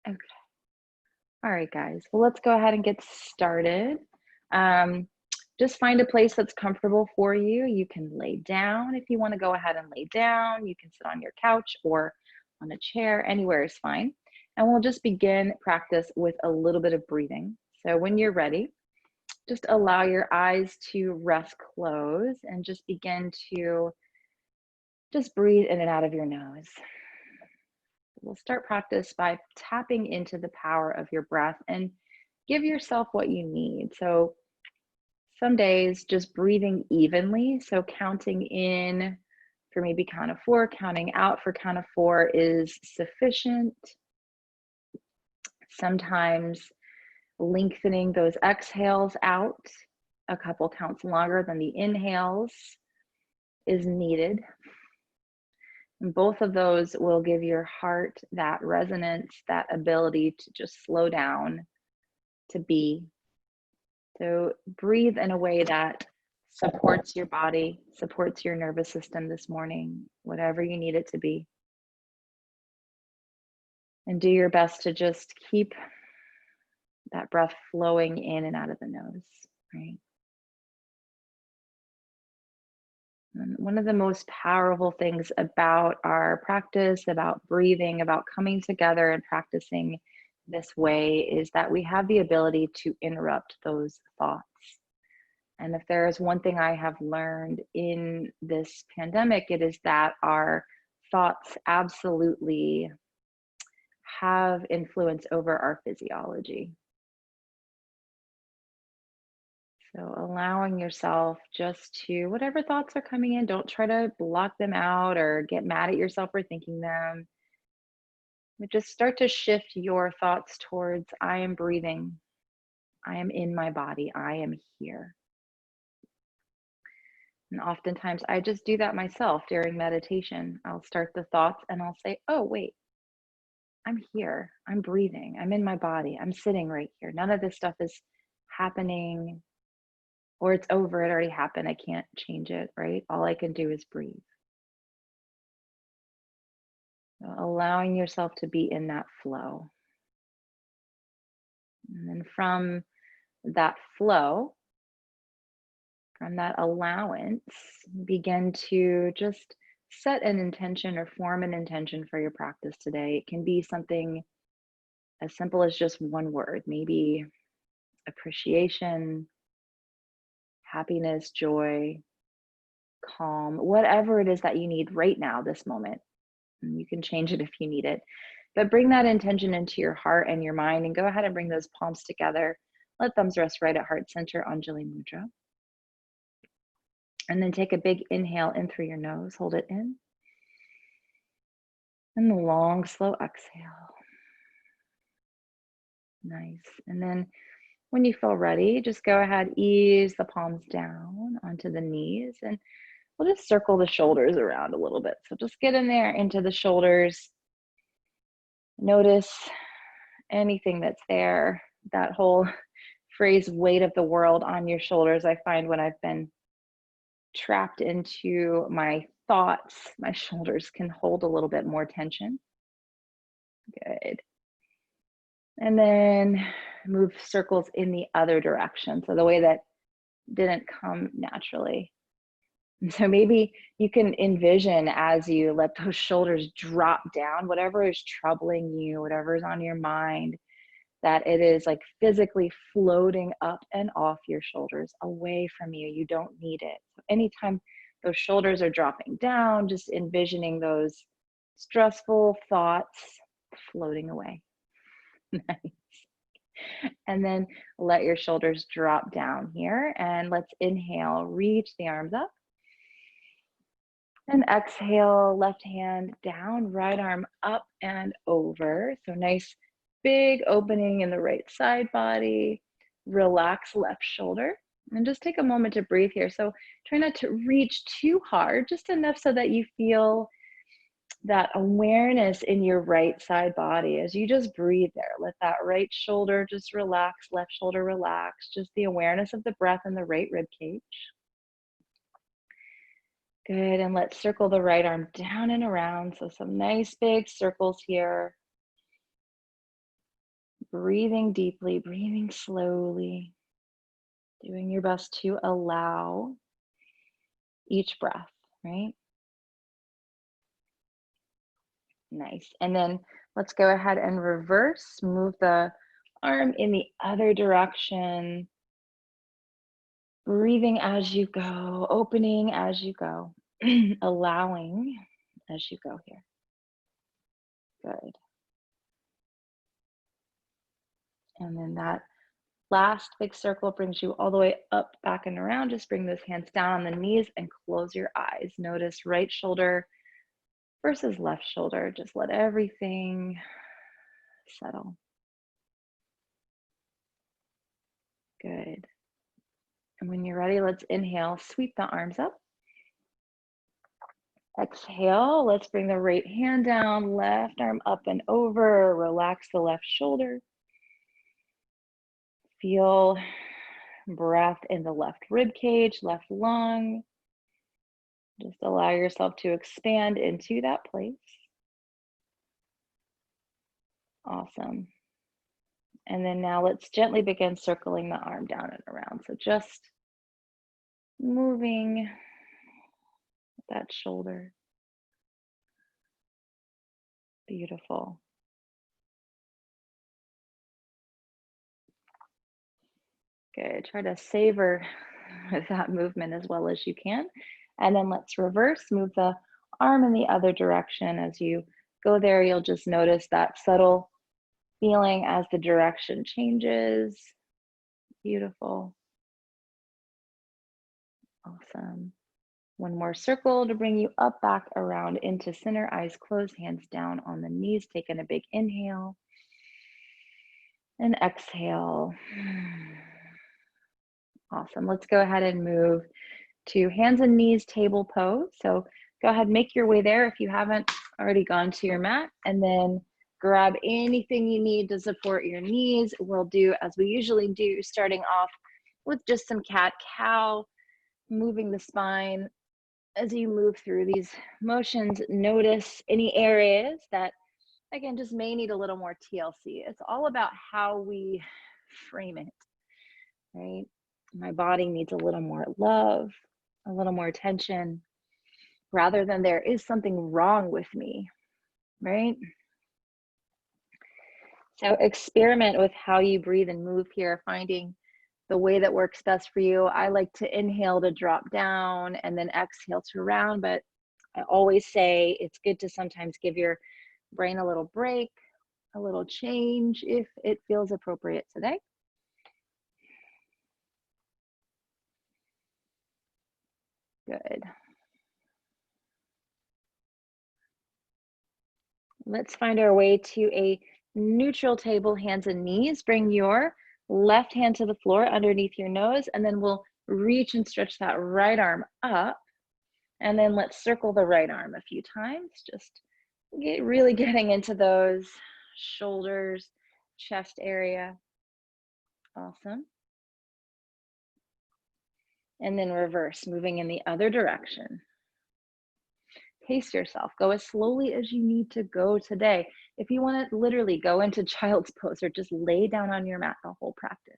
Okay. All right, guys. Well, let's go ahead and get started. Um, just find a place that's comfortable for you. You can lay down if you want to go ahead and lay down. You can sit on your couch or on a chair. Anywhere is fine. And we'll just begin practice with a little bit of breathing. So when you're ready, just allow your eyes to rest closed and just begin to just breathe in and out of your nose. We'll start practice by tapping into the power of your breath and give yourself what you need. So some days just breathing evenly. So counting in for maybe count of four, counting out for count of four is sufficient. Sometimes lengthening those exhales out a couple counts longer than the inhales is needed. And both of those will give your heart that resonance, that ability to just slow down, to be. So breathe in a way that supports your body, supports your nervous system this morning, whatever you need it to be. And do your best to just keep that breath flowing in and out of the nose, right? And one of the most powerful things about our practice, about breathing, about coming together and practicing this way is that we have the ability to interrupt those thoughts. And if there is one thing I have learned in this pandemic, it is that our thoughts absolutely have influence over our physiology. So allowing yourself just to, whatever thoughts are coming in, don't try to block them out or get mad at yourself for thinking them. But just start to shift your thoughts towards, I am breathing. I am in my body. I am here. And oftentimes I just do that myself during meditation. I'll start the thoughts and I'll say, oh, wait, I'm here. I'm breathing. I'm in my body. I'm sitting right here. None of this stuff is happening or it's over. It already happened. I can't change it, right? All I can do is breathe. So allowing yourself to be in that flow. And then from that flow, from that allowance, begin to just set an intention or form an intention for your practice today. It can be something as simple as just one word, maybe appreciation, happiness, joy, calm, whatever it is that you need right now, this moment. And you can change it if you need it. But bring that intention into your heart and your mind and go ahead and bring those palms together. Let thumbs rest right at heart center, Anjali Mudra. And then take a big inhale in through your nose. Hold it in. And a long, slow exhale. Nice. And then when you feel ready, just go ahead, ease the palms down onto the knees, and we'll just circle the shoulders around a little bit. So just get in there into the shoulders. Notice anything that's there, that whole phrase, weight of the world on your shoulders. I find when I've been trapped into my thoughts, my shoulders can hold a little bit more tension. Good. And then move circles in the other direction. So the way that didn't come naturally. And so maybe you can envision as you let those shoulders drop down, whatever is troubling you, whatever is on your mind, that it is like physically floating up and off your shoulders, away from you. You don't need it. So anytime those shoulders are dropping down, just envisioning those stressful thoughts floating away. Nice. And then let your shoulders drop down here. And let's inhale, reach the arms up. And exhale, left hand down, right arm up and over. So nice big opening in the right side body. Relax left shoulder. And just take a moment to breathe here. So try not to reach too hard, just enough so that you feel that awareness in your right side body as you just breathe there. Let that right shoulder just relax, left shoulder relax. Just the awareness of the breath in the right rib cage. Good, and let's circle the right arm down and around. So some nice big circles here. breathing deeply, breathing slowly, doing your best to allow each breath, right? Nice. And then let's go ahead and reverse, move the arm in the other direction, breathing as you go, opening as you go, allowing as you go here. Good. And then that last big circle brings you all the way up, back, and around. Just bring those hands down on the knees and close your eyes. Notice right shoulder versus left shoulder. Just let everything settle. Good. And when you're ready, let's inhale, sweep the arms up. Exhale, let's bring the right hand down, left arm up and over, relax the left shoulder. Feel breath in the left rib cage, left lung. Just allow yourself to expand into that place. Awesome. And then now let's gently begin circling the arm down and around. So just moving that shoulder. Beautiful. Good. Try to savor that movement as well as you can. And then let's reverse, move the arm in the other direction. As you go there, you'll just notice that subtle feeling as the direction changes. Beautiful. Awesome. One more circle to bring you up, back, around into center, eyes closed, hands down on the knees. Taking a big inhale and exhale. Awesome. Let's go ahead and move to hands and knees table pose. So go ahead, make your way there if you haven't already gone to your mat, and then grab anything you need to support your knees. We'll do as we usually do, starting off with just some cat-cow, moving the spine. As you move through these motions, notice any areas that, again, just may need a little more TLC. It's all about how we frame it, right? My body needs a little more love, a little more attention, rather than there is something wrong with me, right? So experiment with how you breathe and move here, finding the way that works best for you. I like to inhale to drop down and then exhale to round, but I always say it's good to sometimes give your brain a little break, a little change if it feels appropriate today. Good. Let's find our way to a neutral table, hands and knees. Bring your left hand to the floor underneath your nose, and then we'll reach and stretch that right arm up. And then let's circle the right arm a few times, just really getting into those shoulders, chest area. Awesome. And then reverse, moving in the other direction. Pace yourself. Go as slowly as you need to go today. If you want to literally go into child's pose or just lay down on your mat the whole practice,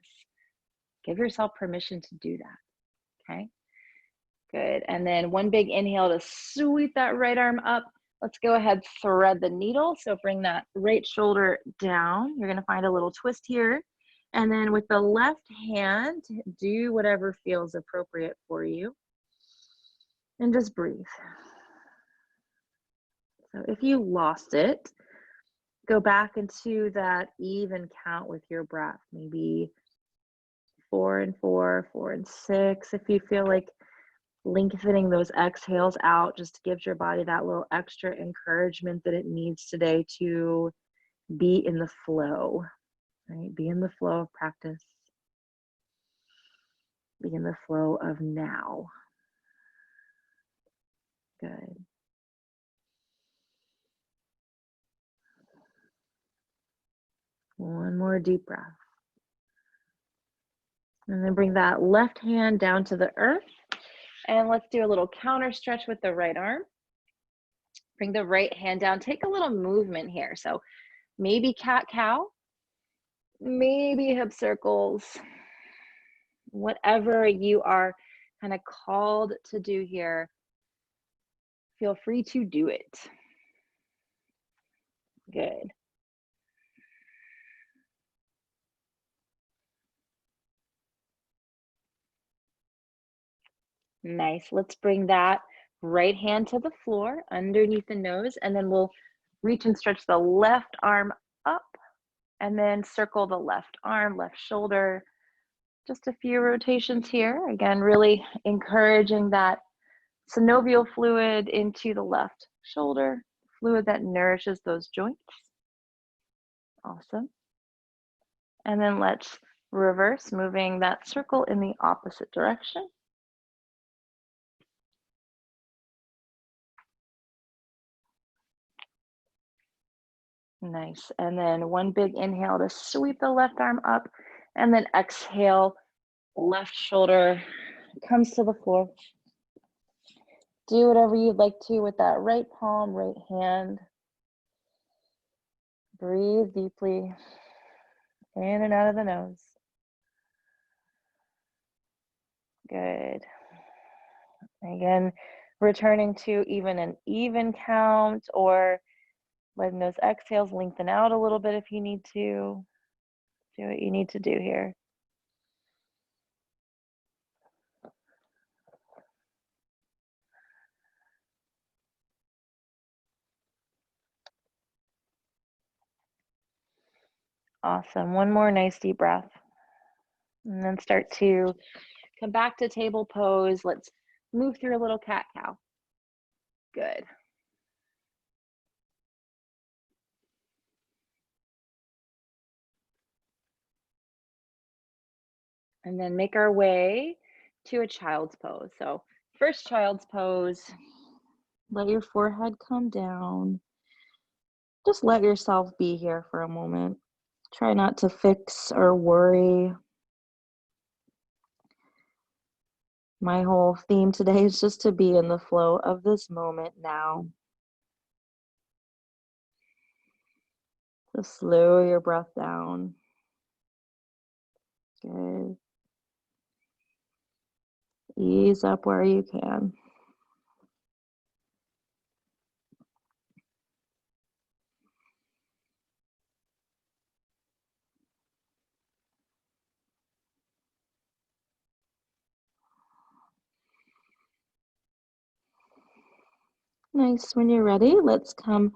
give yourself permission to do that. Okay. Good. And then one big inhale to sweep that right arm up. Let's go ahead, thread the needle. So bring that right shoulder down. You're going to find a little twist here. And then with the left hand, do whatever feels appropriate for you. And just breathe. So if you lost it, go back into that even count with your breath. Maybe 4 and 4, 4 and 6. If you feel like lengthening those exhales out just gives your body that little extra encouragement that it needs today to be in the flow, right? Be in the flow of practice. Be in the flow of now. Good. One more deep breath. And then bring that left hand down to the earth. And let's do a little counter stretch with the right arm. Bring the right hand down. Take a little movement here. So maybe cat-cow. maybe hip circles, whatever you are kind of called to do here, feel free to do it. Good. Nice. Let's bring that right hand to the floor underneath the nose, and then we'll reach and stretch the left arm up, and then circle the left arm, left shoulder. Just a few rotations here. Again, really encouraging that synovial fluid into the left shoulder, fluid that nourishes those joints. Awesome. And then let's reverse, moving that circle in the opposite direction. Nice. And then one big inhale to sweep the left arm up, and then exhale, left shoulder comes to the floor. Do whatever you'd like to with that right palm, right hand. Breathe deeply in and out of the nose. Good. Again, returning to even an even count, or letting those exhales lengthen out a little bit if you need to. Do what you need to do here. Awesome. One more nice deep breath. And then start to come back to table pose. Let's move through a little cat-cow. Good. And then make our way to a child's pose. So first child's pose, let your forehead come down. Just let yourself be here for a moment. Try not to fix or worry. My whole theme today is just to be in the flow of this moment now. Just slow your breath down. Good. Ease up where you can. Nice. When you're ready, let's come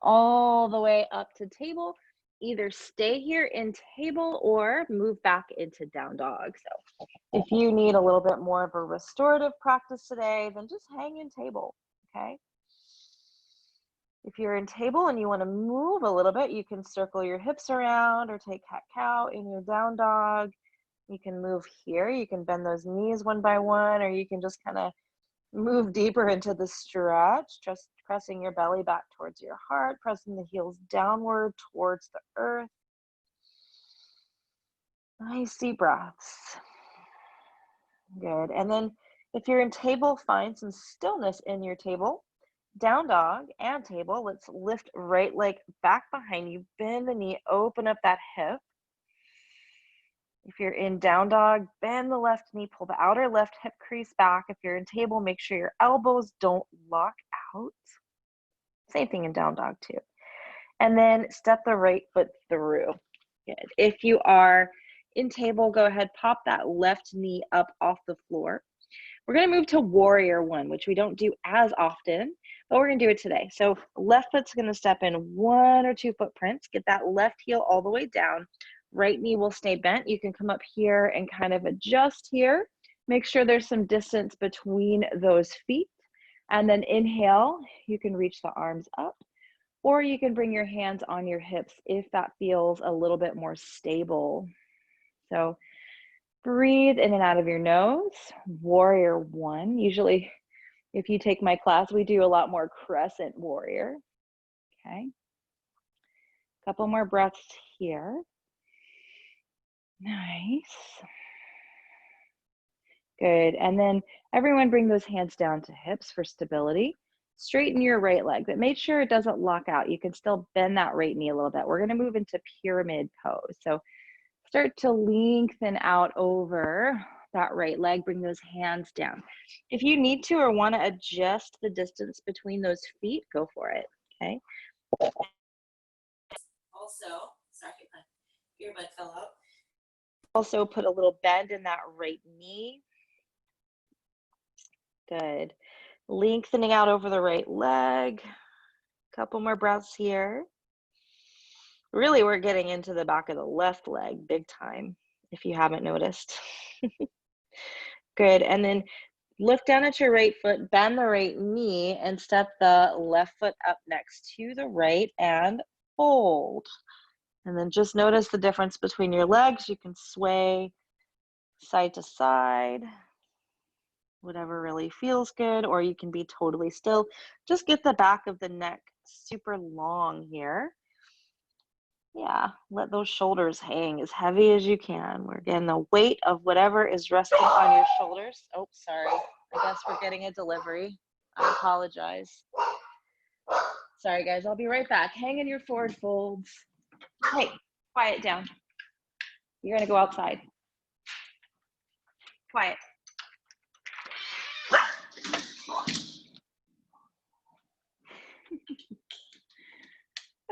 all the way up to table. Either stay here in table or move back into down dog. So if you need a little bit more of a restorative practice today, then just hang in table, okay? If you're in table and you want to move a little bit, you can circle your hips around or take cat-cow in your down dog. You can move here. You can bend those knees one by one, or you can just kind of move deeper into the stretch, just pressing your belly back towards your heart, pressing the heels downward towards the earth. Nice deep breaths. Good. And then if you're in table, find some stillness in your table. Down dog and table. Let's lift right leg back behind you. Bend the knee, open up that hip. If you're in down dog, bend the left knee, pull the outer left hip crease back. If you're in table, make sure your elbows don't lock out. Same thing in down dog too. And then step the right foot through. Good. If you are in table, go ahead, pop that left knee up off the floor. We're going to move to warrior one, which we don't do as often, but we're going to do it today. So left foot's going to step in 1 or 2 footprints. Get that left heel all the way down. Right knee will stay bent. You can come up here and kind of adjust here. Make sure there's some distance between those feet. And then inhale, you can reach the arms up, or you can bring your hands on your hips if that feels a little bit more stable. So breathe in and out of your nose. Warrior one. Usually, if you take my class, we do a lot more crescent warrior. Okay. Couple more breaths here. Nice. Good. And then everyone bring those hands down to hips for stability. Straighten your right leg, but make sure it doesn't lock out. You can still bend that right knee a little bit. We're going to move into pyramid pose. So Start to lengthen out over that right leg. Bring those hands down. If you need to or want to adjust the distance between those feet, go for it, okay? Also, sorry, my earbud fell out. Also put a little bend in that right knee. Good. Lengthening out over the right leg. Couple more breaths here. Really, we're getting into the back of the left leg big time, if you haven't noticed. Good. And then look down at your right foot, bend the right knee, and step the left foot up next to the right and fold. And then just notice the difference between your legs. You can sway side to side, whatever really feels good, or you can be totally still. Just get the back of the neck super long here. Yeah, let those shoulders hang as heavy as you can. We're getting the weight of whatever is resting on your shoulders. Oh, sorry. I guess we're getting a delivery. I apologize. Sorry, guys. I'll be right back. Hang in your forward folds. Hey, quiet down. You're going to go outside. Quiet.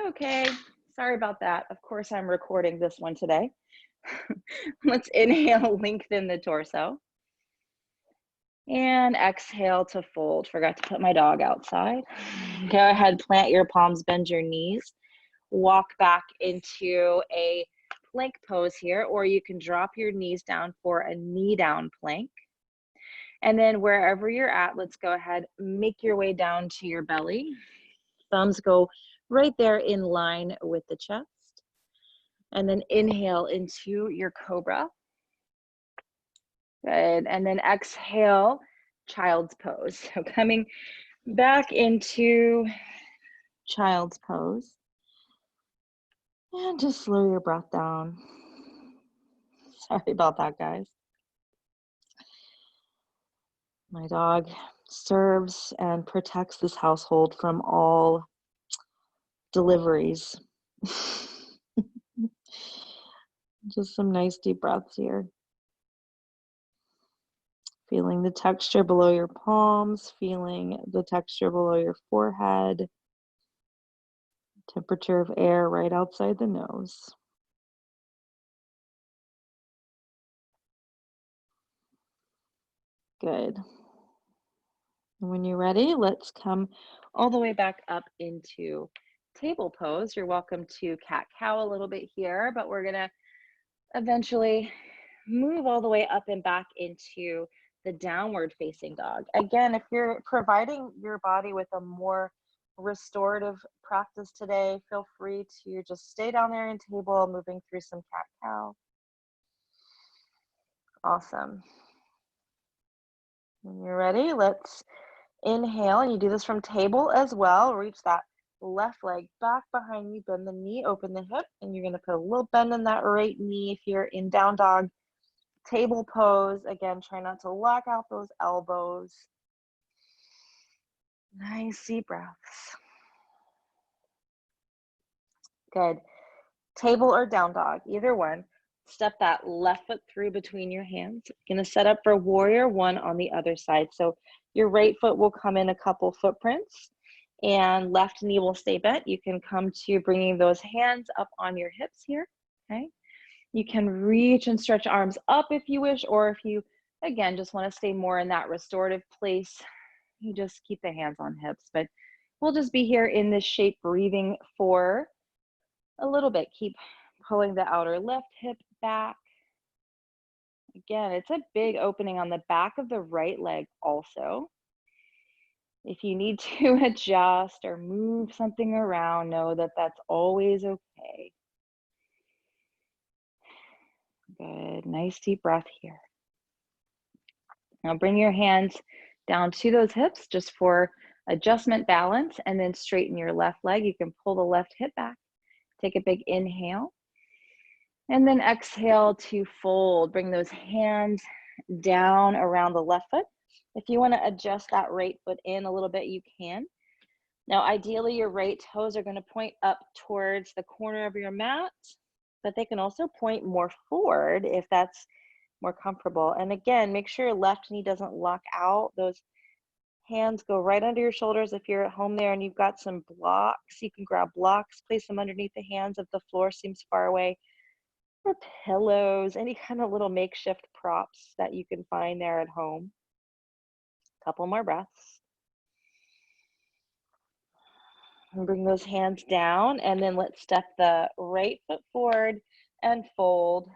Okay. Sorry about that. Of course, I'm recording this one today. Let's inhale, lengthen the torso. And exhale to fold. Forgot to put my dog outside. Go ahead, plant your palms, bend your knees. Walk back into a plank pose here, or you can drop your knees down for a knee down plank. And then wherever you're at, let's go ahead, make your way down to your belly. Thumbs go right there in line with the chest. And then inhale into your Cobra. Good. And then exhale, child's pose. So coming back into child's pose. And just slow your breath down. Sorry about that, guys. My dog serves and protects this household from all deliveries. Just some nice deep breaths here. Feeling the texture below your palms, feeling the texture below your forehead. Temperature of air right outside the nose. Good. And when you're ready, let's come all the way back up into table pose. You're welcome to cat-cow a little bit here, but we're gonna eventually move all the way up and back into the downward facing dog. Again, if you're providing your body with a more restorative practice today, feel free to just stay down there in table, moving through some cat-cow. Awesome. When you're ready, let's inhale, and you do this from table as well. Reach that left leg back behind you, bend the knee, open the hip, and you're gonna put a little bend in that right knee if you're in down dog. Table pose, again, try not to lock out those elbows. Nice deep breaths. Good. Table or down dog, either one. Step that left foot through between your hands. You're gonna set up for warrior one on the other side. So your right foot will come in a couple footprints and left knee will stay bent. You can come to bringing those hands up on your hips here, okay? You can reach and stretch arms up if you wish, or if you, again, just want to stay more in that restorative place, you just keep the hands on hips. But we'll just be here in this shape, breathing for a little bit. Keep pulling the outer left hip back. Again, it's a big opening on the back of the right leg also. If you need to adjust or move something around, know that that's always okay. Good, nice deep breath here. Now bring your hands down to those hips just for adjustment balance, and then straighten your left leg. You can pull the left hip back. Take a big inhale. And then exhale to fold. Bring those hands down around the left foot. If you want to adjust that right foot in a little bit, you can. Now, ideally, your right toes are going to point up towards the corner of your mat. but they can also point more forward if that's more comfortable. And again, make sure your left knee doesn't lock out. Those hands go right under your shoulders. If you're at home there and you've got some blocks, you can grab blocks, place them underneath the hands if the floor seems far away, or pillows, any kind of little makeshift props that you can find there at home. Couple more breaths. And bring those hands down, and then let's step the right foot forward and fold.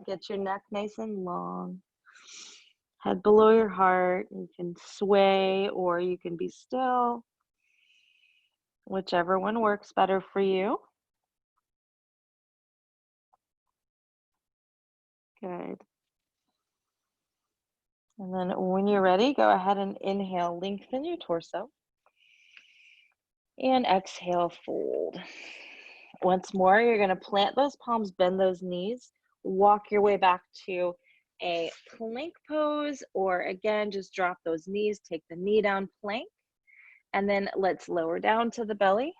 Get your neck nice and long. Head below your heart. You can sway or you can be still. Whichever one works better for you. Good. And then when you're ready, go ahead and inhale, lengthen your torso. And exhale, fold. Once more, you're going to plant those palms, bend those knees, walk your way back to a plank pose, or again, just drop those knees, take the knee down, plank, and then let's lower down to the belly.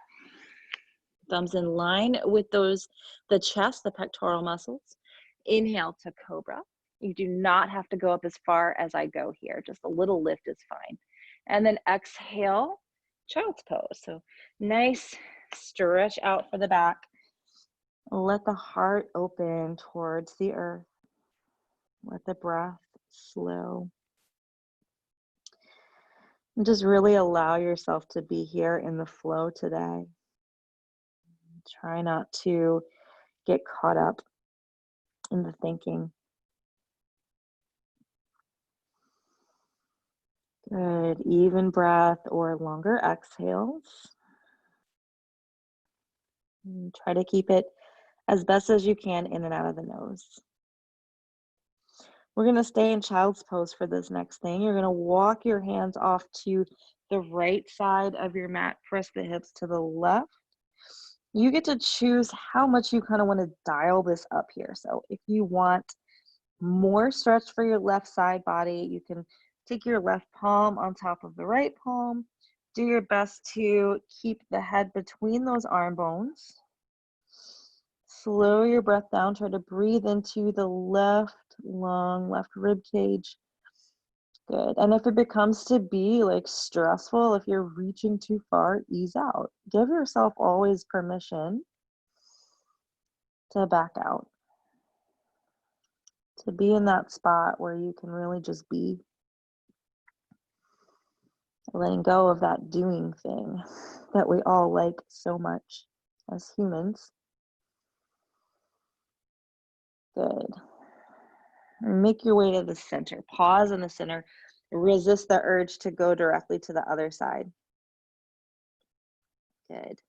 Thumbs in line with the chest, the pectoral muscles. Inhale to Cobra. You do not have to go up as far as I go here. Just a little lift is fine. And then exhale, child's pose. So nice stretch out for the back. Let the heart open towards the earth. Let the breath slow. And just really allow yourself to be here in the flow today. Try not to get caught up in the thinking. Good. Even breath or longer exhales. And try to keep it as best as you can in and out of the nose. We're going to stay in child's pose for this next thing. You're going to walk your hands off to the right side of your mat. Press the hips to the left. You get to choose how much you kind of want to dial this up here. So if you want more stretch for your left side body, you can take your left palm on top of the right palm. Do your best to keep the head between those arm bones. Slow your breath down. Try to breathe into the left lung, left rib cage. Good. And if it becomes to be like stressful, if you're reaching too far, ease out. Give yourself always permission to back out. To be in that spot where you can really just be. Letting go of that doing thing that we all like so much as humans. Good. Make your way to the center. Pause in the center. Resist the urge to go directly to the other side. Good.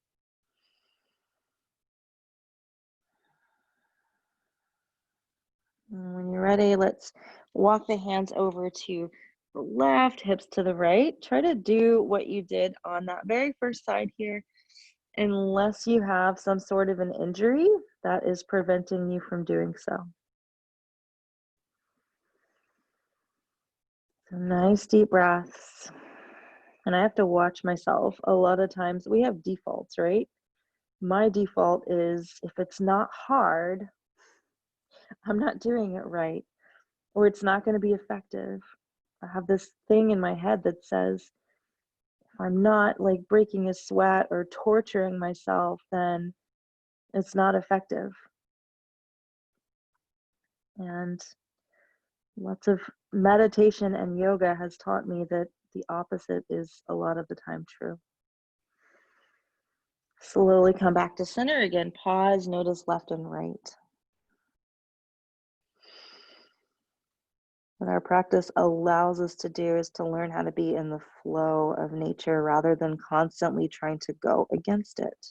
And when you're ready, let's walk the hands over to the left, hips to the right. Try to do what you did on that very first side here, unless you have some sort of an injury that is preventing you from doing so. So nice deep breaths. And I have to watch myself. A lot of times we have defaults, right? My default is if it's not hard, I'm not doing it right, or it's not going to be effective. I have this thing in my head that says, if I'm not like breaking a sweat or torturing myself, then it's not effective. And lots of meditation and yoga has taught me that the opposite is a lot of the time true. Slowly come back to center again. Pause, notice left and right. What our practice allows us to do is to learn how to be in the flow of nature rather than constantly trying to go against it.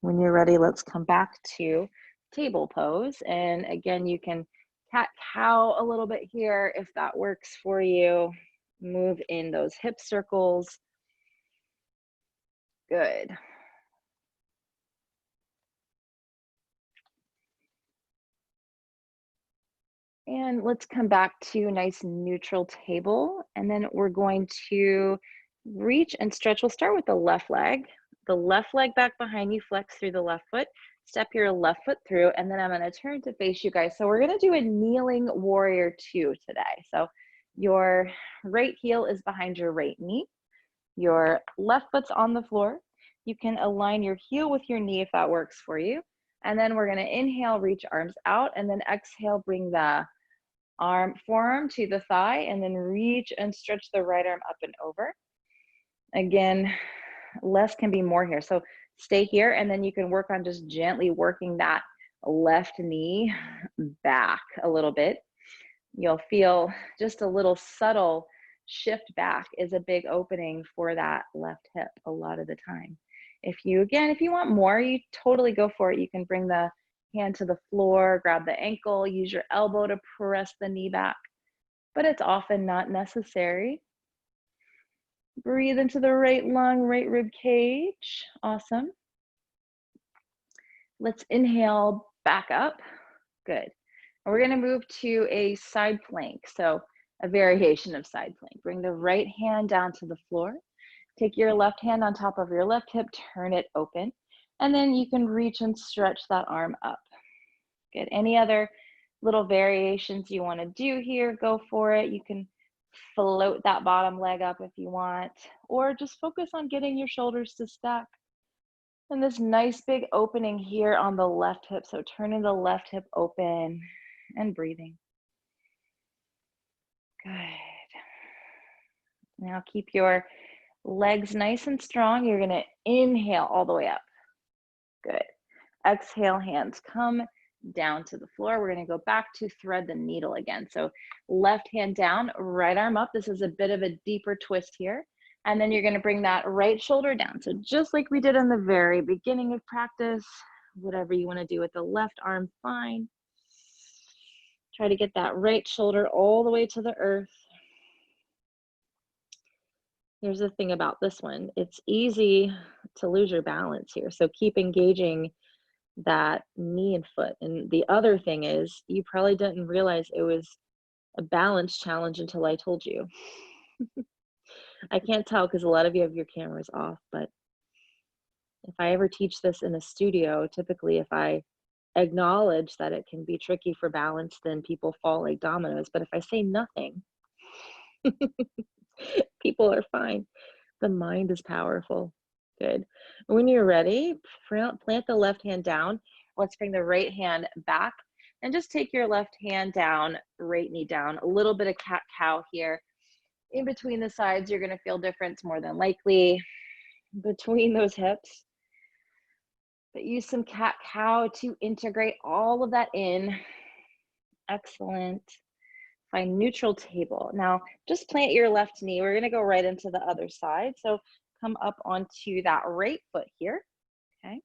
When you're ready, let's come back to table pose. And again, you can cat-cow a little bit here if that works for you. Move in those hip circles. Good. And let's come back to a nice neutral table. And then we're going to reach and stretch. We'll start with the left leg. The left leg back behind you, flex through the left foot. Step your left foot through, and then I'm going to turn to face you guys. So we're going to do a kneeling warrior 2 today. So your right heel is behind your right knee. Your left foot's on the floor. You can align your heel with your knee if that works for you. And then we're going to inhale, reach arms out, and then exhale, bring the forearm to the thigh, and then reach and stretch the right arm up and over. Again, less can be more here. So stay here, and then you can work on just gently working that left knee back a little bit. You'll feel just a little subtle shift back is a big opening for that left hip a lot of the time. If you want more, you totally go for it. You can bring the hand to the floor, grab the ankle, use your elbow to press the knee back, but it's often not necessary. Breathe into the right lung, right rib cage. Awesome. Let's inhale back up. Good. And we're going to move to a side plank. So a variation of side plank. Bring the right hand down to the floor. Take your left hand on top of your left hip, turn it open, and then you can reach and stretch that arm up. Good. Any other little variations you want to do here, go for it. You can float that bottom leg up if you want, or just focus on getting your shoulders to stack. And this nice big opening here on the left hip. So turning the left hip open and breathing. Good. Now keep your legs nice and strong. You're going to inhale all the way up. Good. Exhale, hands come down to the floor. We're going to go back to thread the needle again. So left hand down, right arm up. This is a bit of a deeper twist here. And then you're going to bring that right shoulder down. So just like we did in the very beginning of practice, whatever you want to do with the left arm, fine. Try to get that right shoulder all the way to the earth. Here's the thing about this one. It's easy to lose your balance here. So keep engaging that knee and foot. And the other thing is, you probably didn't realize it was a balance challenge until I told you. I can't tell because a lot of you have your cameras off, but if I ever teach this in a studio, typically if I acknowledge that it can be tricky for balance, then people fall like dominoes. But if I say nothing, people are fine. The mind is powerful. Good. When you're ready, plant the left hand down. Let's bring the right hand back and just take your left hand down, right knee down. A little bit of cat-cow here. In between the sides, you're going to feel difference more than likely between those hips. But use some cat-cow to integrate all of that in. Excellent. Find neutral table. Now, just plant your left knee. We're going to go right into the other side. So come up onto that right foot here. Okay.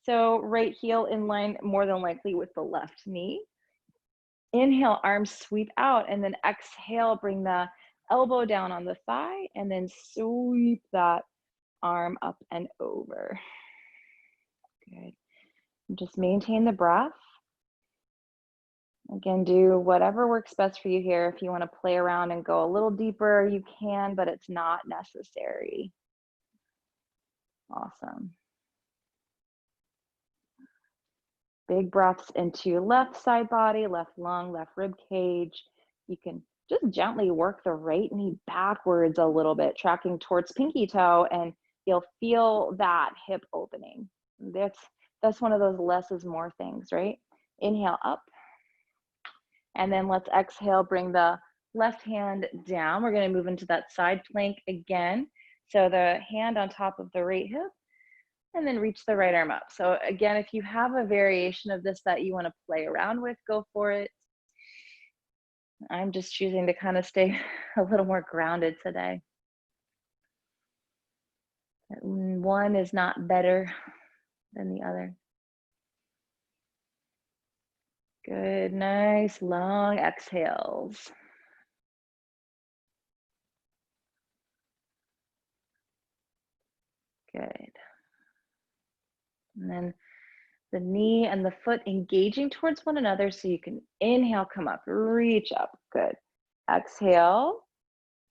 So right heel in line more than likely with the left knee. Inhale, arms sweep out, and then exhale, bring the elbow down on the thigh, and then sweep that arm up and over. Good. Just maintain the breath. Again, do whatever works best for you here. If you want to play around and go a little deeper, you can, but it's not necessary. Awesome. Big breaths into left side body, left lung, left rib cage. You can just gently work the right knee backwards a little bit, tracking towards pinky toe, and you'll feel that hip opening. That's one of those less is more things, right? Inhale up. And then let's exhale, bring the left hand down. We're going to move into that side plank again. So the hand on top of the right hip, and then reach the right arm up. So again, if you have a variation of this that you want to play around with, go for it. I'm just choosing to kind of stay a little more grounded today. One is not better than the other. Good, nice long exhales. Good. And then the knee and the foot engaging towards one another so you can inhale, come up, reach up. Good. Exhale,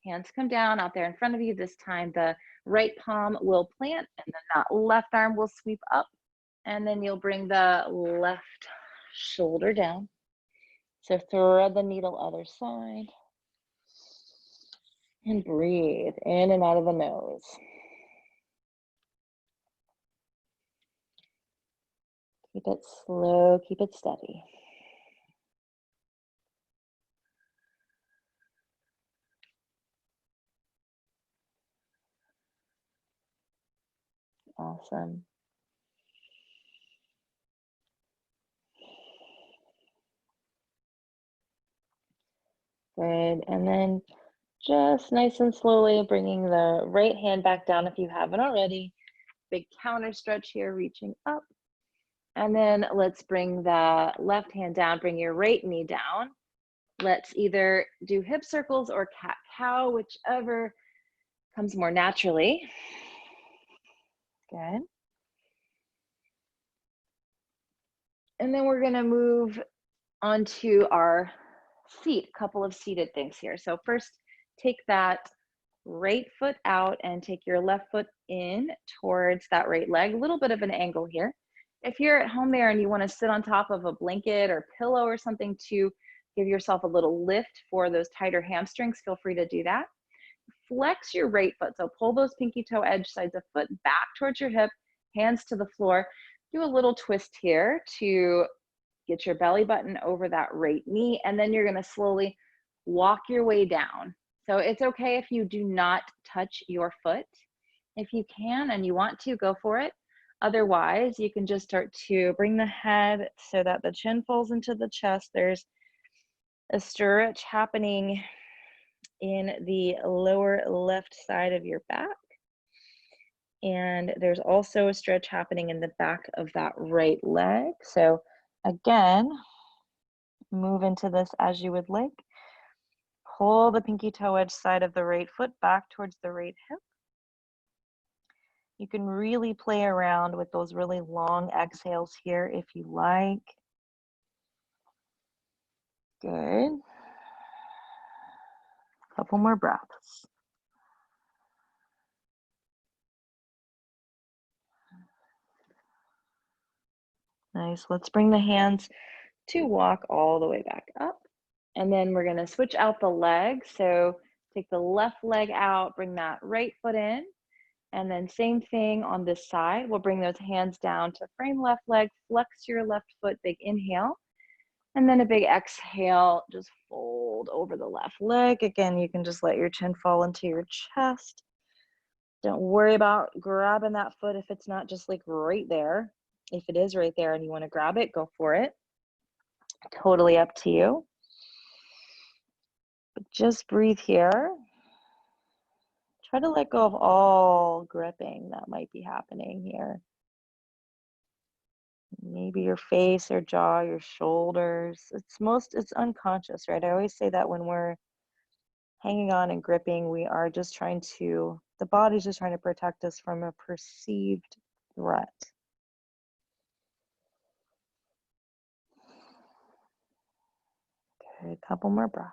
hands come down out there in front of you. This time the right palm will plant and then that left arm will sweep up. And then you'll bring the left shoulder down. So thread the needle other side. And breathe in and out of the nose. Keep it slow, keep it steady. Awesome. Good. And then just nice and slowly bringing the right hand back down if you haven't already. Big counter stretch here, reaching up. And then let's bring the left hand down, bring your right knee down. Let's either do hip circles or cat-cow, whichever comes more naturally. Good. And then we're gonna move onto our seat, couple of seated things here. So first, take that right foot out and take your left foot in towards that right leg, a little bit of an angle here. If you're at home there and you wanna sit on top of a blanket or pillow or something to give yourself a little lift for those tighter hamstrings, feel free to do that. Flex your right foot. So pull those pinky toe edge sides of foot back towards your hip, hands to the floor. Do a little twist here to get your belly button over that right knee, and then you're gonna slowly walk your way down. So it's okay if you do not touch your foot. If you can and you want to, go for it. Otherwise, you can just start to bring the head so that the chin falls into the chest. There's a stretch happening in the lower left side of your back. And there's also a stretch happening in the back of that right leg. So again, move into this as you would like. Pull the pinky toe edge side of the right foot back towards the right hip. You can really play around with those really long exhales here if you like. Good. Couple more breaths. Nice. Let's bring the hands to walk all the way back up. And then we're going to switch out the leg. So take the left leg out, bring that right foot in. And then same thing on this side. We'll bring those hands down to frame left leg, flex your left foot, big inhale. And then a big exhale, just fold over the left leg. Again, you can just let your chin fall into your chest. Don't worry about grabbing that foot if it's not just like right there. If it is right there and you want to grab it, go for it. Totally up to you. But just breathe here. Try to let go of all gripping that might be happening here. Maybe your face or jaw, your shoulders. It's unconscious, right? I always say that when we're hanging on and gripping, the body's just trying to protect us from a perceived threat. Okay, a couple more breaths.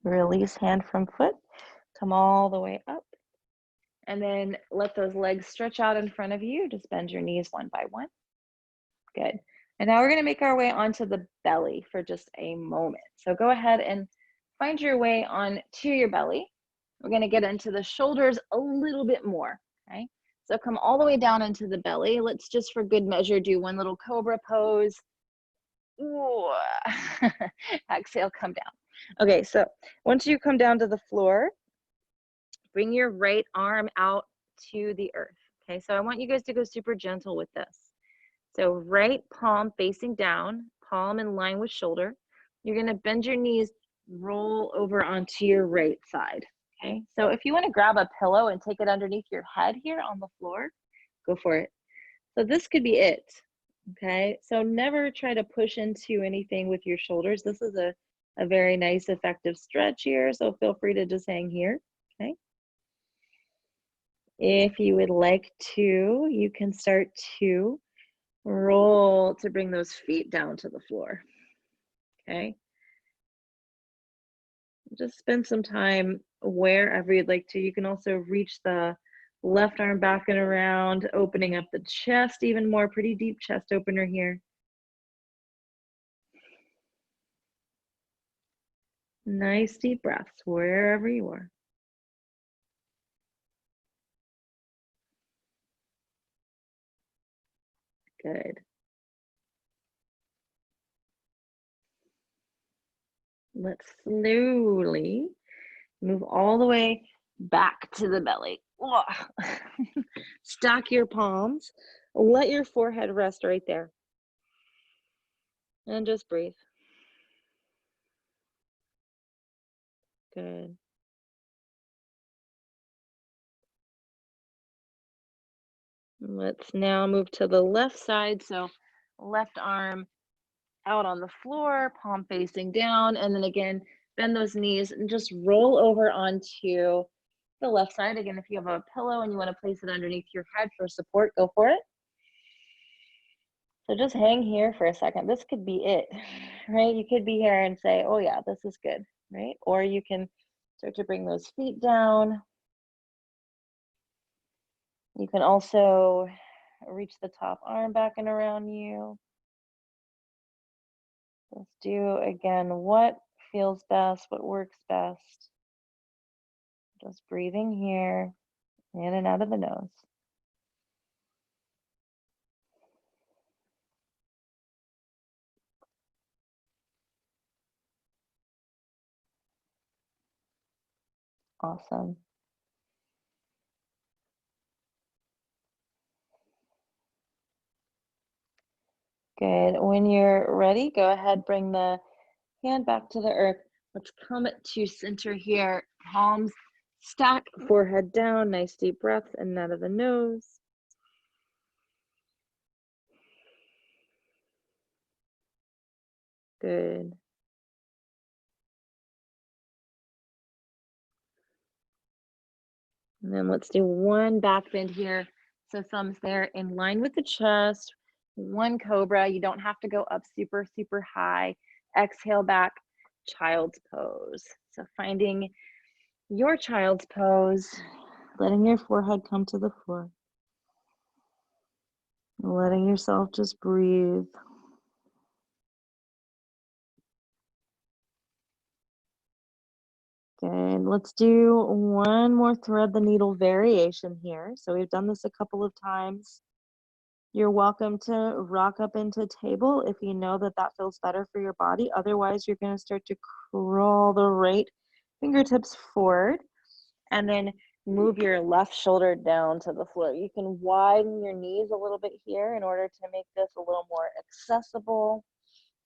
Release hand from foot, come all the way up. And then let those legs stretch out in front of you. Just bend your knees one by one. Good. And now we're going to make our way onto the belly for just a moment. So go ahead and find your way on to your belly. We're going to get into the shoulders a little bit more. Okay. So come all the way down into the belly. Let's just for good measure do one little cobra pose. Ooh. Exhale, come down. Okay, so once you come down to the floor, bring your right arm out to the earth. Okay, so I want you guys to go super gentle with this. So right palm facing down, palm in line with shoulder. You're gonna bend your knees, roll over onto your right side. Okay, so if you wanna grab a pillow and take it underneath your head here on the floor, go for it. So this could be it. Okay, so never try to push into anything with your shoulders. This is a very nice effective stretch here, so feel free to just hang here. Okay. If you would like to, you can start to roll to bring those feet down to the floor. Okay. Just spend some time wherever you'd like to. You can also reach the left arm back and around, opening up the chest even more. Pretty deep chest opener here. Nice deep breaths wherever you are. Good. Let's slowly move all the way back to the belly. Stack your palms. Let your forehead rest right there. And just breathe. Good. Let's now move to the left side. So left arm out on the floor, palm facing down, and then again, bend those knees and just roll over onto the left side. Again, if you have a pillow and you want to place it underneath your head for support, go for it. So just hang here for a second. This could be it, right? You could be here and say, oh yeah, this is good, right? Or you can start to bring those feet down. You can also reach the top arm back and around you. Let's do, again, what feels best, what works best. Just breathing here, in and out of the nose. Awesome. Good. When you're ready, go ahead, bring the hand back to the earth. Let's come to center here. Palms stack, forehead down, nice deep breath in and out of the nose. Good. And then let's do one back bend here. So thumbs there in line with the chest. One cobra. You don't have to go up super, super high. Exhale back, child's pose. So finding your child's pose, letting your forehead come to the floor. Letting yourself just breathe. Good. Let's do one more thread the needle variation here. So we've done this a couple of times. You're welcome to rock up into table if you know that that feels better for your body. Otherwise, you're going to start to crawl the right fingertips forward and then move your left shoulder down to the floor. You can widen your knees a little bit here in order to make this a little more accessible.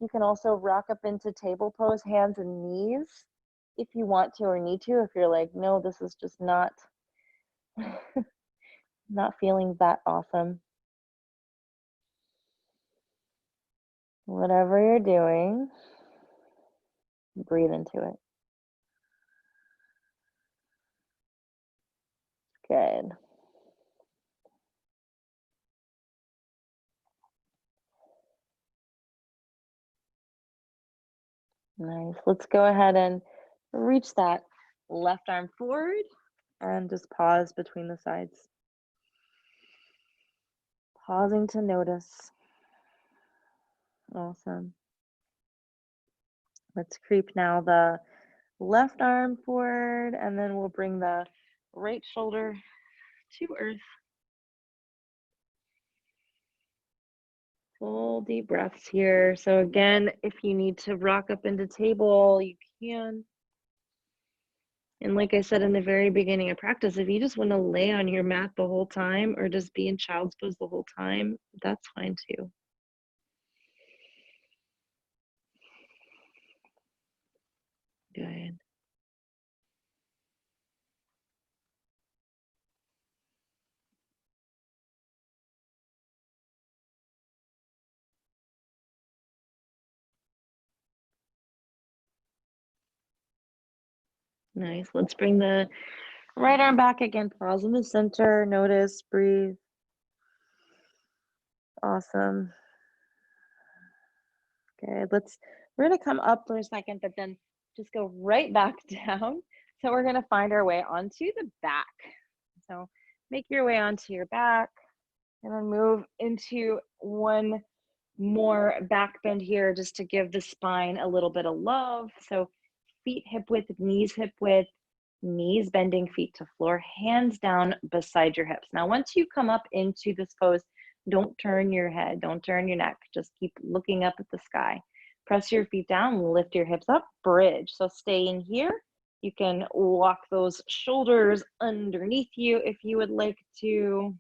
You can also rock up into table pose, hands and knees, if you want to or need to. If you're like, no, this is just not feeling that awesome. Whatever you're doing, breathe into it. Good. Nice. Let's go ahead and reach that left arm forward and just pause between the sides. Pausing to notice. Awesome. Let's creep now the left arm forward, and then we'll bring the right shoulder to earth. Full deep breaths here. So again, if you need to rock up into table, you can. And like I said in the very beginning of practice, if you just want to lay on your mat the whole time or just be in child's pose the whole time, that's fine too. Good. Nice. Let's bring the right arm back again. Pause in the center. Notice, breathe. Awesome. Good. We're going to come up for a second, but then just go right back down. So we're going to find our way onto the back. So make your way onto your back and then move into one more back bend here just to give the spine a little bit of love. So feet hip width, knees hip width, knees bending, feet to floor, hands down beside your hips. Now, once you come up into this pose, don't turn your head, don't turn your neck, just keep looking up at the sky. Press your feet down, lift your hips up, bridge. So stay in here. You can walk those shoulders underneath you if you would like to.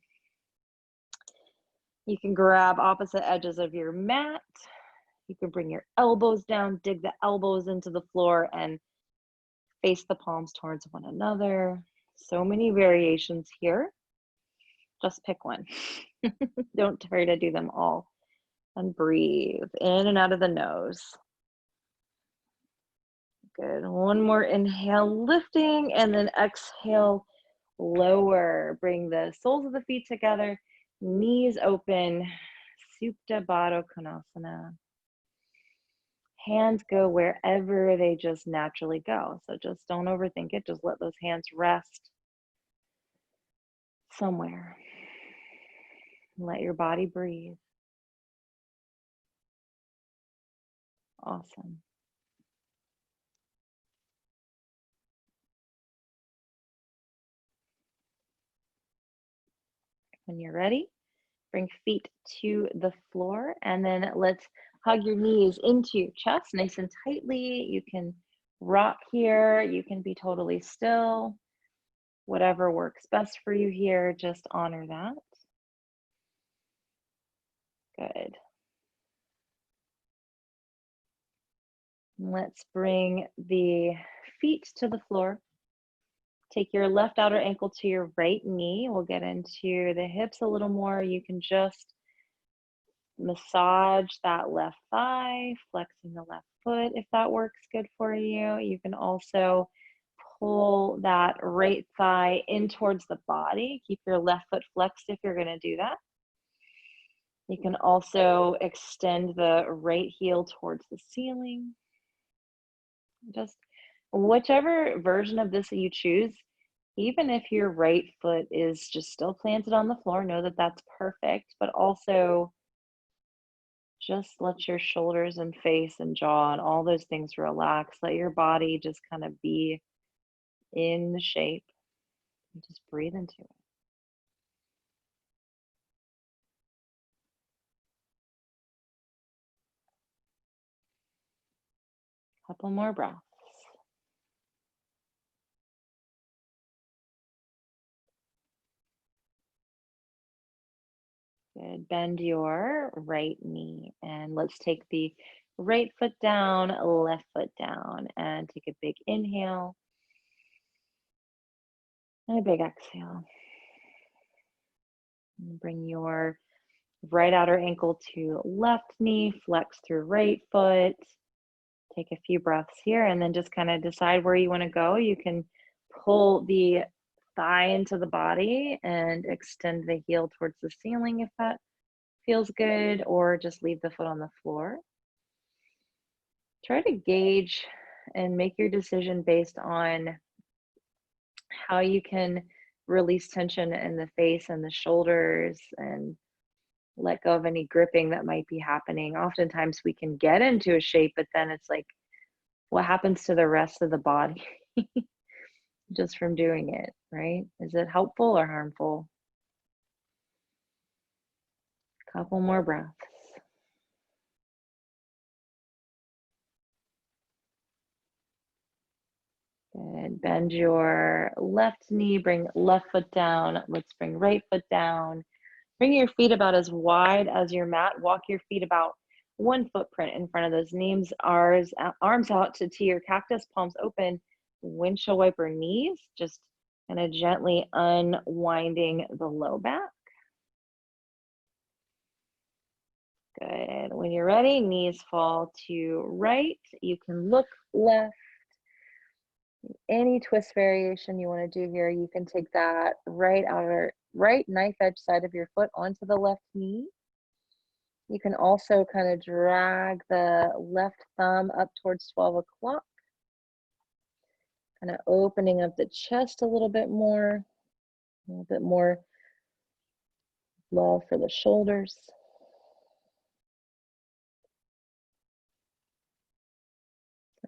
You can grab opposite edges of your mat. You can bring your elbows down, dig the elbows into the floor, and face the palms towards one another. So many variations here. Just pick one. Don't try to do them all. And breathe in and out of the nose. Good. One more inhale, lifting, and then exhale, lower. Bring the soles of the feet together, knees open, Supta Baddha Konasana. Hands go wherever they just naturally go. So just don't overthink it. Just let those hands rest somewhere. Let your body breathe. Awesome. When you're ready, bring feet to the floor, and then let's hug your knees into your chest nice and tightly. You can rock here. You can be totally still. Whatever works best for you here, just honor that. Good. Let's bring the feet to the floor. Take your left outer ankle to your right knee. We'll get into the hips a little more. You can just massage that left thigh, flexing the left foot if that works good for you. You can also pull that right thigh in towards the body. Keep your left foot flexed if you're going to do that. You can also extend the right heel towards the ceiling. Just whichever version of this that you choose, even if your right foot is just still planted on the floor, know that that's perfect, but also just let your shoulders and face and jaw and all those things relax. Let your body just kind of be in the shape and just breathe into it. Couple more breaths. Good. Bend your right knee and let's take the right foot down, left foot down, and take a big inhale and a big exhale. And bring your right outer ankle to left knee, flex through right foot. Take a few breaths here and then just kind of decide where you want to go. You can pull the thigh into the body and extend the heel towards the ceiling if that feels good, or just leave the foot on the floor. Try to gauge and make your decision based on how you can release tension in the face and the shoulders and let go of any gripping that might be happening. Oftentimes we can get into a shape, but then it's like, what happens to the rest of the body just from doing it, right? Is it helpful or harmful? Couple more breaths. Good. Bend your left knee, bring left foot down. Let's bring right foot down. Bring your feet about as wide as your mat. Walk your feet about one footprint in front of those knees. Arms out to your cactus, palms open, windshield wiper knees. Just kind of gently unwinding the low back. Good. When you're ready, knees fall to right. You can look left. Any twist variation you want to do here, you can take that right knife edge side of your foot onto the left knee. You can also kind of drag the left thumb up towards 12 o'clock. Kind of opening up the chest a little bit more love for the shoulders.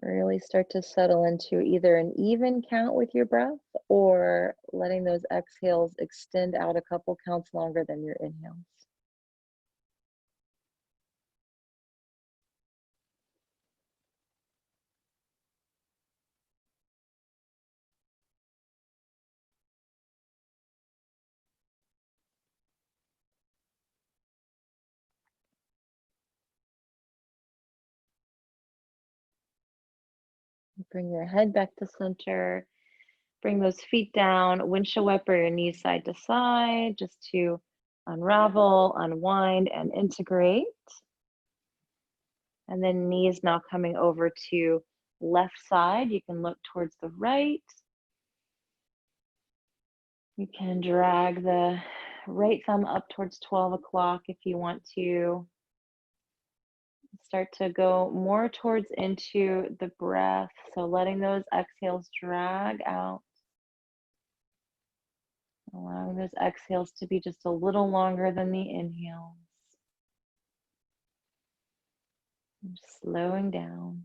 Really start to settle into either an even count with your breath or letting those exhales extend out a couple counts longer than your inhales. Bring your head back to center. Bring those feet down. Windshield wiper your knees side to side just to unravel, unwind, and integrate. And then knees now coming over to left side. You can look towards the right. You can drag the right thumb up towards 12 o'clock if you want to. Start to go more towards into the breath. So letting those exhales drag out. Allowing those exhales to be just a little longer than the inhales. And slowing down.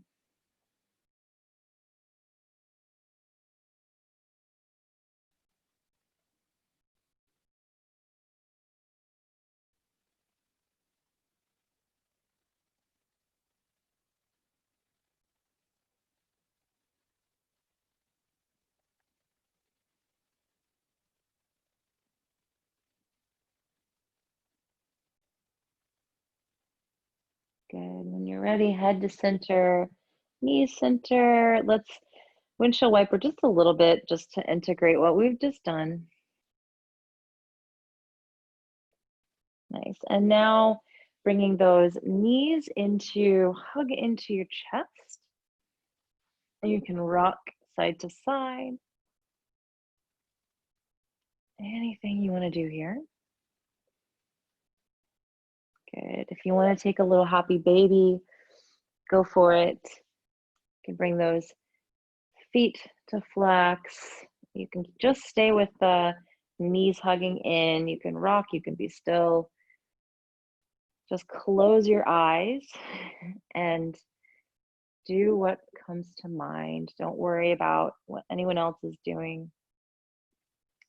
Good. When you're ready, head to center, knees center. Let's windshield wiper just a little bit just to integrate what we've just done. Nice. And now bringing those knees hug into your chest. And you can rock side to side. Anything you want to do here. Good. If you want to take a little happy baby, go for it. You can bring those feet to flex. You can just stay with the knees hugging in. You can rock, you can be still. Just close your eyes and do what comes to mind. Don't worry about what anyone else is doing,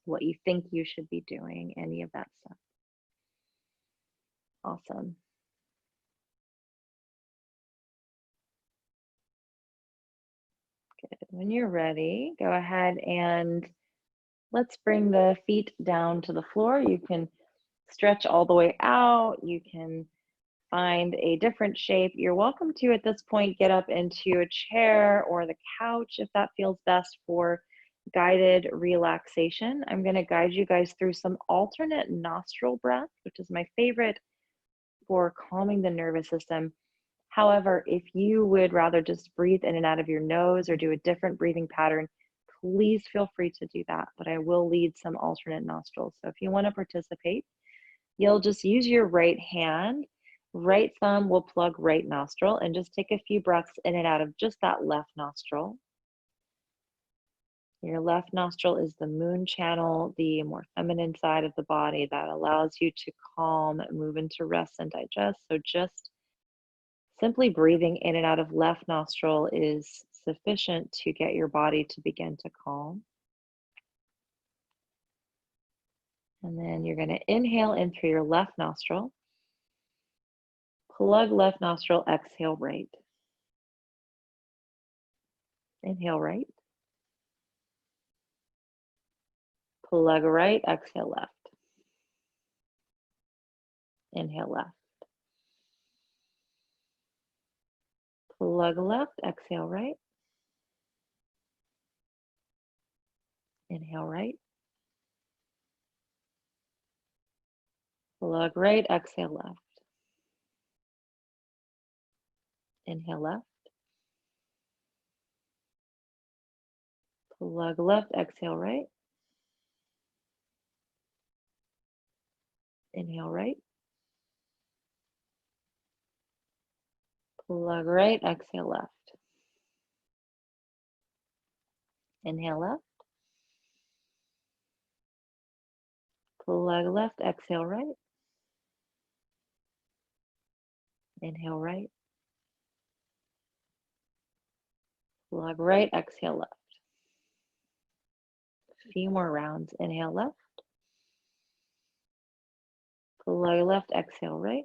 what you think you should be doing, any of that stuff. Awesome. Good. When you're ready, go ahead and let's bring the feet down to the floor. You can stretch all the way out. You can find a different shape. You're welcome to, at this point, get up into a chair or the couch if that feels best for guided relaxation. I'm going to guide you guys through some alternate nostril breath, which is my favorite for calming the nervous system. However, if you would rather just breathe in and out of your nose or do a different breathing pattern, please feel free to do that, but I will lead some alternate nostrils. So if you want to participate, you'll just use your right hand. Right thumb will plug right nostril and just take a few breaths in and out of just that left nostril. Your left nostril is the moon channel, the more feminine side of the body that allows you to calm, move into rest and digest. So just simply breathing in and out of left nostril is sufficient to get your body to begin to calm. And then you're going to inhale in through your left nostril. Plug left nostril, exhale right. Inhale right. Plug right, exhale left. Inhale left. Plug left, exhale right. Inhale right. Plug right, exhale left. Inhale left. Plug left, exhale right. Inhale right. Plug right, exhale left. Inhale left. Plug left, exhale right. Inhale right. Plug right, exhale left. A few more rounds. Inhale left. Plug left, exhale right.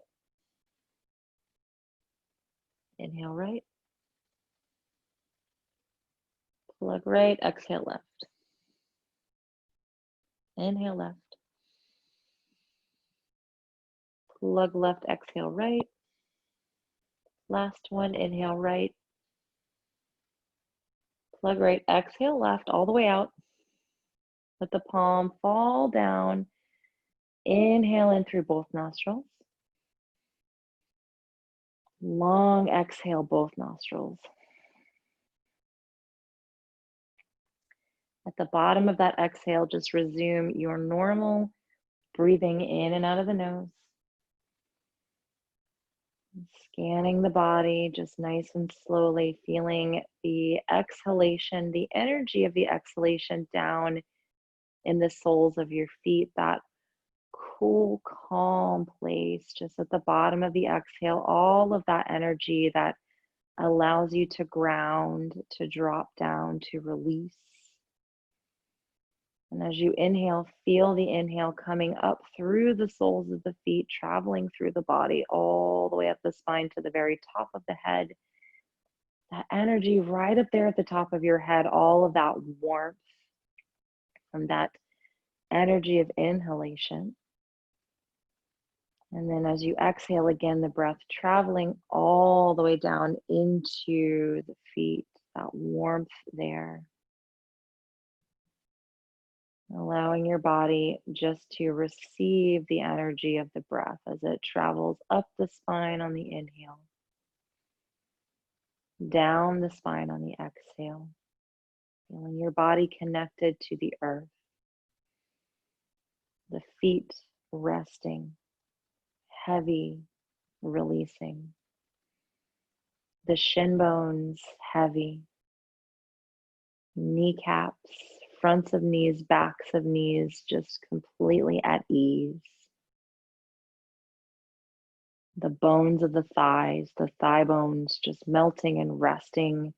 Inhale right. Plug right, exhale left. Inhale left. Plug left, exhale right. Last one, inhale right. Plug right, exhale left, all the way out. Let the palm fall down. Inhale in through both nostrils. Long exhale, both nostrils. At the bottom of that exhale, just resume your normal breathing in and out of the nose. Scanning the body just nice and slowly, feeling the exhalation, the energy of the exhalation down in the soles of your feet, that cool, calm place just at the bottom of the exhale, all of that energy that allows you to ground, to drop down, to release. And as you inhale, feel the inhale coming up through the soles of the feet, traveling through the body, all the way up the spine to the very top of the head. That energy right up there at the top of your head, all of that warmth from that energy of inhalation. And then as you exhale again, the breath traveling all the way down into the feet, that warmth there. Allowing your body just to receive the energy of the breath as it travels up the spine on the inhale, down the spine on the exhale, feeling your body connected to the earth, the feet resting, heavy, releasing, the shin bones heavy, kneecaps, fronts of knees, backs of knees, just completely at ease. The bones of the thighs, the thigh bones just melting and resting,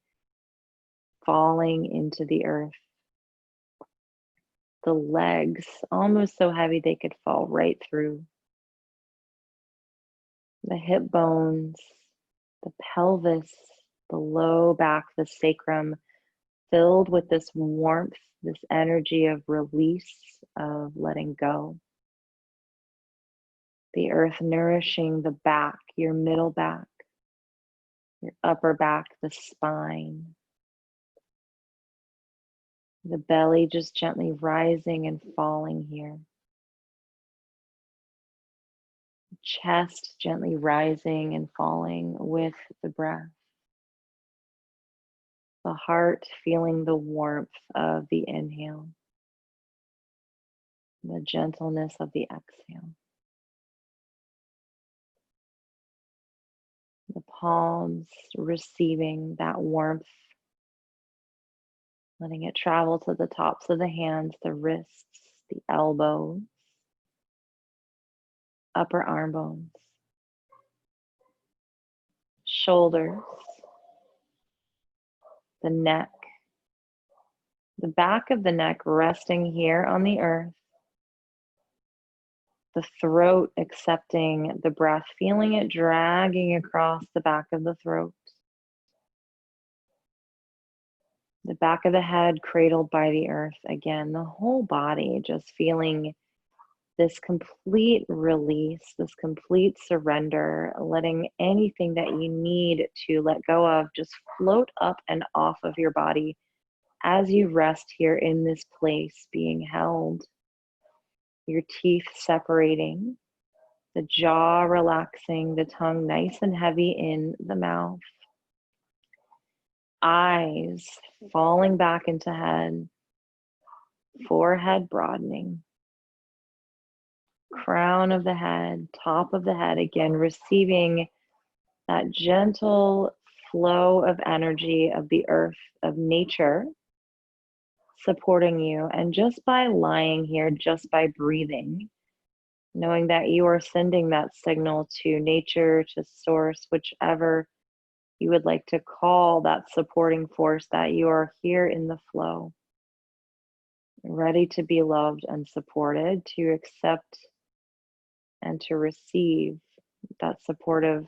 falling into the earth. The legs almost so heavy they could fall right through. The hip bones, the pelvis, the low back, the sacrum, filled with this warmth, this energy of release, of letting go. The earth nourishing the back, your middle back, your upper back, the spine. The belly just gently rising and falling here. Chest gently rising and falling with the breath. The heart feeling the warmth of the inhale. The gentleness of the exhale. The palms receiving that warmth, letting it travel to the tops of the hands, the wrists, the elbows, upper arm bones, shoulders, the neck, the back of the neck resting here on the earth, the throat accepting the breath, feeling it dragging across the back of the throat. The back of the head cradled by the earth again, the whole body just feeling this complete release, this complete surrender, letting anything that you need to let go of just float up and off of your body as you rest here in this place, being held. Your teeth separating, the jaw relaxing, the tongue nice and heavy in the mouth. Eyes falling back into head, forehead broadening, crown of the head, top of the head, again receiving that gentle flow of energy of the earth, of nature, supporting you. And just by lying here, just by breathing, knowing that you are sending that signal to nature, to source, whichever you would like to call that supporting force, that you are here in the flow, ready to be loved and supported, to accept and to receive that supportive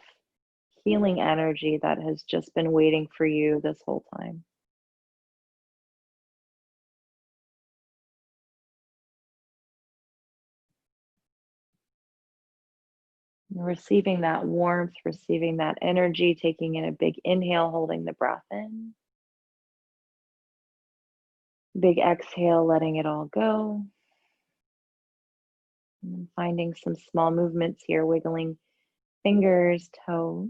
healing energy that has just been waiting for you this whole time. Receiving that warmth, receiving that energy, taking in a big inhale, holding the breath in. Big exhale, letting it all go. And finding some small movements here, wiggling fingers, toes.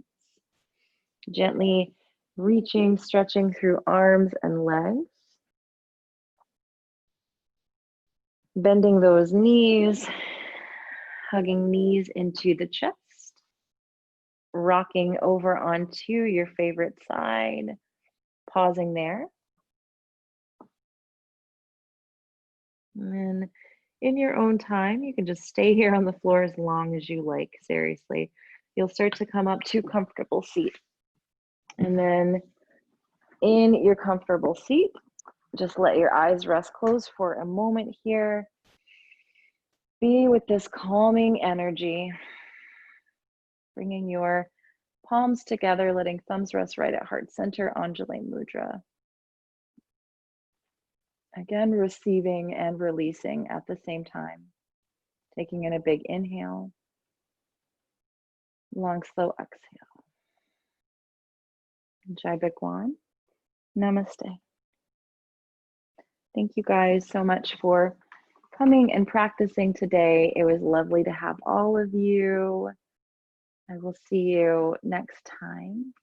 Gently reaching, stretching through arms and legs. Bending those knees, hugging knees into the chest. Rocking over onto your favorite side. Pausing there. And then in your own time, you can just stay here on the floor as long as you like, seriously. You'll start to come up to comfortable seat. And then in your comfortable seat, just let your eyes rest closed for a moment here. Be with this calming energy, bringing your palms together, letting thumbs rest right at heart center, Anjali Mudra. Again, receiving and releasing at the same time. Taking in a big inhale, long, slow exhale. Jai Bhagwan. Namaste. Thank you guys so much for coming and practicing today. It was lovely to have all of you. I will see you next time.